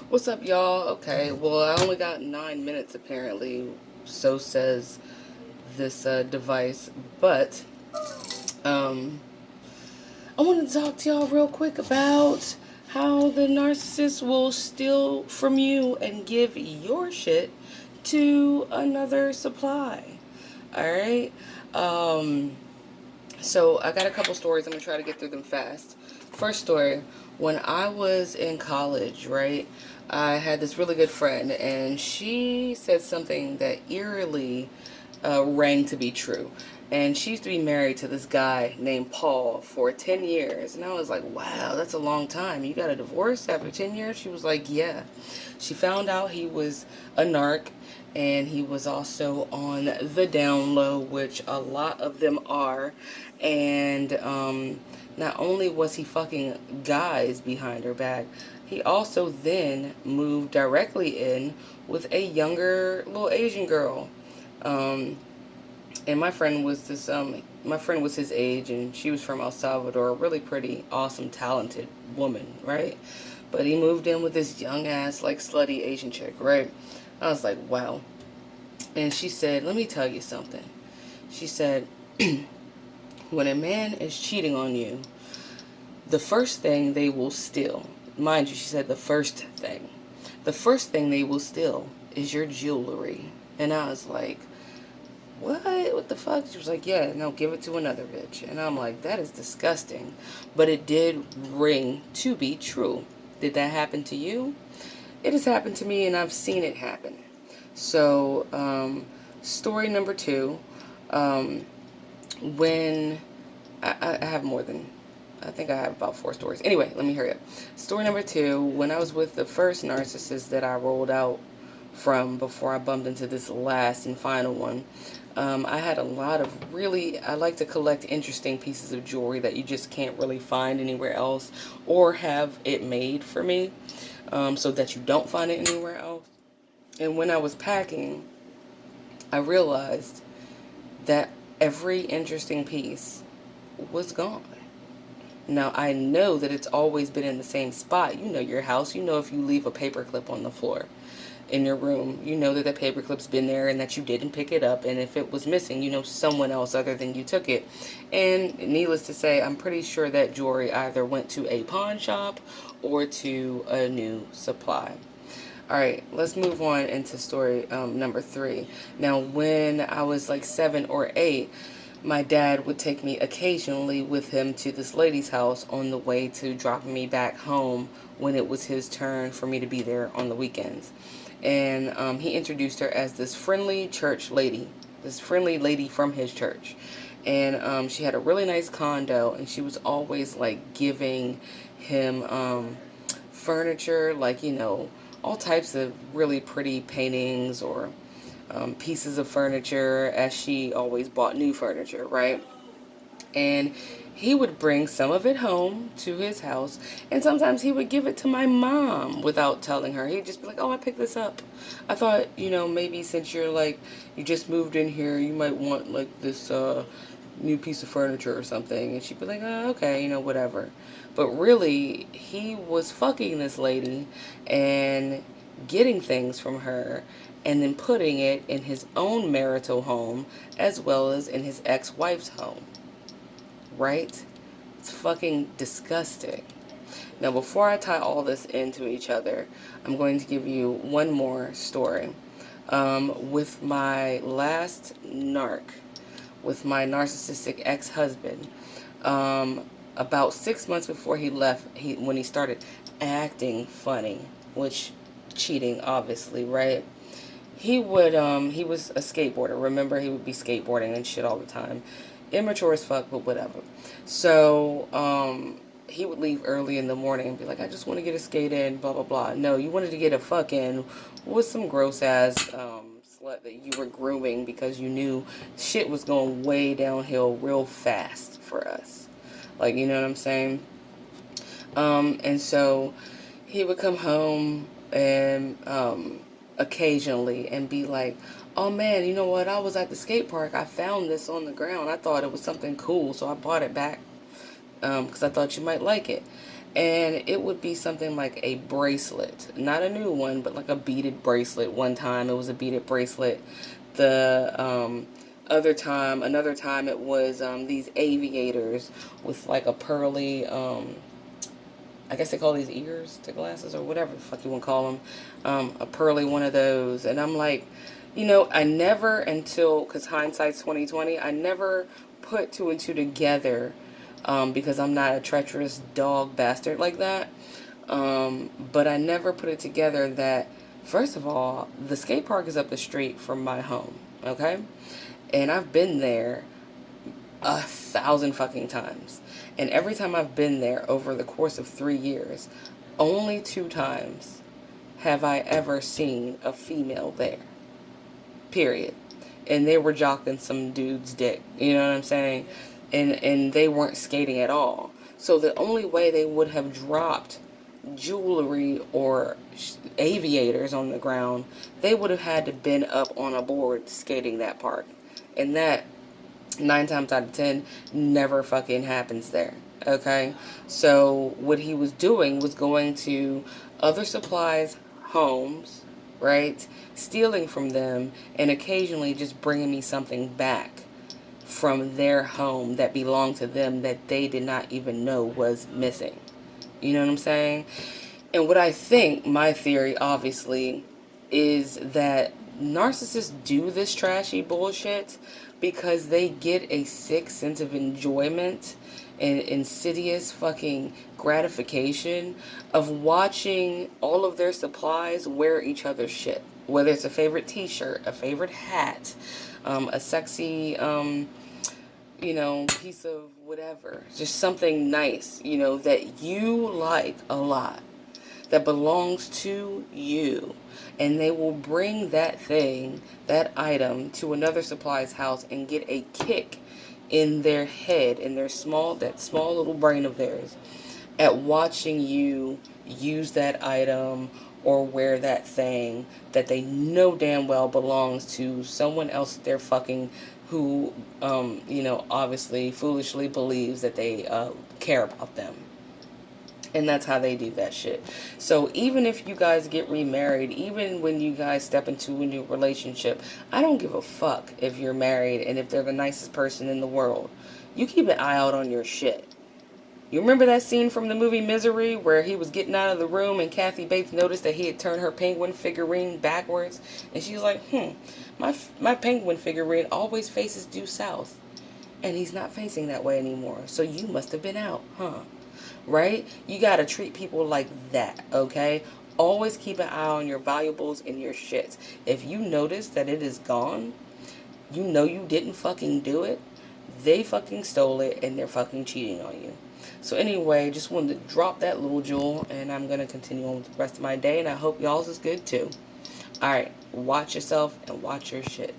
What's up, y'all? Okay, well, I only got 9 minutes apparently, so says this device, but um, I wanted to talk to y'all real quick about how the narcissist will steal from you and give your shit to another supply. All right. Um, so I got a couple stories. I'm gonna try to get through them fast. First story: when I was in college, right, I had this really good friend, and she said something that eerily rang to be true. And she used to be married to this guy named Paul for 10 years. And I was like, wow, that's a long time. You got a divorce after 10 years? She was like, yeah. She found out he was a narc, and he was also on the down low, which a lot of them are. And not only was he fucking guys behind her back, he also then moved directly in with a younger little Asian girl. Um, and my friend was his age, and she was from El Salvador, a really pretty, awesome, talented woman, right? But he moved in with this young ass, like, slutty Asian chick, right? I was like, wow. And she said, let me tell you something. She said, when a man is cheating on you, the first thing they will steal, mind you, she said the first thing they will steal is your jewelry. And I was like, what the fuck? She was like, yeah, no, give it to another bitch. And I'm like, that is disgusting. But it did ring to be true. Did that happen to you? It has happened to me, and I've seen it happen. So, story number two, um, when I have more than, I think I have about four stories. Anyway, let me hurry up. Story number two, when I was with the first narcissist that I rolled out from before I bumped into this last and final one, I had a lot of really, I like to collect interesting pieces of jewelry that you just can't really find anywhere else or have it made for me, so that you don't find it anywhere else. And when I was packing, I realized that every interesting piece was gone. Now, I know that it's always been in the same spot. You know your house. You know if you leave a paperclip on the floor in your room, you know that the paperclip's been there and that you didn't pick it up. And if it was missing, you know someone else other than you took it. And needless to say, I'm pretty sure that jewelry either went to a pawn shop or to a new supply. All right, let's move on into story number three. Now, when I was like 7 or 8, my dad would take me occasionally with him to this lady's house on the way to dropping me back home when it was his turn for me to be there on the weekends. And he introduced her as this friendly church lady, this friendly lady from his church. And she had a really nice condo, and she was always like giving him furniture, like, all types of really pretty paintings or pieces of furniture, as she always bought new furniture, right? And he would bring some of it home to his house, and sometimes he would give it to my mom without telling her. He'd just be like, oh, I picked this up. I thought, maybe since you're like, you just moved in here, you might want like this new piece of furniture or something. And she'd be like, oh, okay, whatever. But really, he was fucking this lady and getting things from her and then putting it in his own marital home as well as in his ex-wife's home. Right? It's fucking disgusting. Now, before I tie all this into each other, I'm going to give you one more story. With my last narc, with my narcissistic ex-husband, about 6 months before he left, when he started acting funny, which cheating, obviously, right? He was a skateboarder. Remember, he would be skateboarding and shit all the time. Immature as fuck, but whatever. So, he would leave early in the morning and be like, I just want to get a skate in, blah, blah, blah. No, you wanted to get a fuck in with some gross ass, slut that you were grooming because you knew shit was going way downhill real fast for us. Like, you know what I'm saying? And so he would come home and, occasionally and be like, oh man, you know what? I was at the skate park. I found this on the ground. I thought it was something cool, so I bought it back because I thought you might like it. And it would be something like a bracelet, not a new one, but like a beaded bracelet. One time it was a beaded bracelet. The another time it was these aviators with like a pearly, I guess they call these ears to glasses or whatever the fuck you want to call them, a pearly one of those. And I'm like, I never until, because hindsight's 2020, I never put two and two together, because I'm not a treacherous dog bastard like that. But I never put it together that, first of all, the skate park is up the street from my home, okay? And I've been there 1,000 fucking times. And every time I've been there over the course of 3 years, only 2 times have I ever seen a female there. Period. And they were jocking some dude's dick. You know what I'm saying? And they weren't skating at all. So the only way they would have dropped jewelry or aviators on the ground, they would have had to been up on a board skating that park. And that, 9 times out of 10, never fucking happens there. Okay? So what he was doing was going to other supplies homes, right? Stealing from them and occasionally just bringing me something back from their home that belonged to them that they did not even know was missing. You know what I'm saying? And what I think, my theory, obviously, is that narcissists do this trashy bullshit because they get a sick sense of enjoyment and insidious fucking gratification of watching all of their supplies wear each other's shit. Whether it's a favorite t-shirt, a favorite hat, a sexy, piece of whatever. Just something nice, that you like a lot, that belongs to you. And they will bring that thing, that item, to another supplier's house and get a kick in their head, in their small little brain of theirs, at watching you use that item or wear that thing that they know damn well belongs to someone else they're fucking, who, obviously foolishly believes that they care about them. And that's how they do that shit. So even if you guys get remarried, even when you guys step into a new relationship, I don't give a fuck if you're married and if they're the nicest person in the world. You keep an eye out on your shit. You remember that scene from the movie Misery where he was getting out of the room and Kathy Bates noticed that he had turned her penguin figurine backwards? And she was like, my penguin figurine always faces due south. And he's not facing that way anymore. So you must have been out, huh? Right? You got to treat people like that, okay? Always keep an eye on your valuables and your shit. If you notice that it is gone, you know you didn't fucking do it, they fucking stole it and they're fucking cheating on you. So anyway, just wanted to drop that little jewel, and I'm going to continue on with the rest of my day, and I hope y'all's is good too. Alright, watch yourself and watch your shit.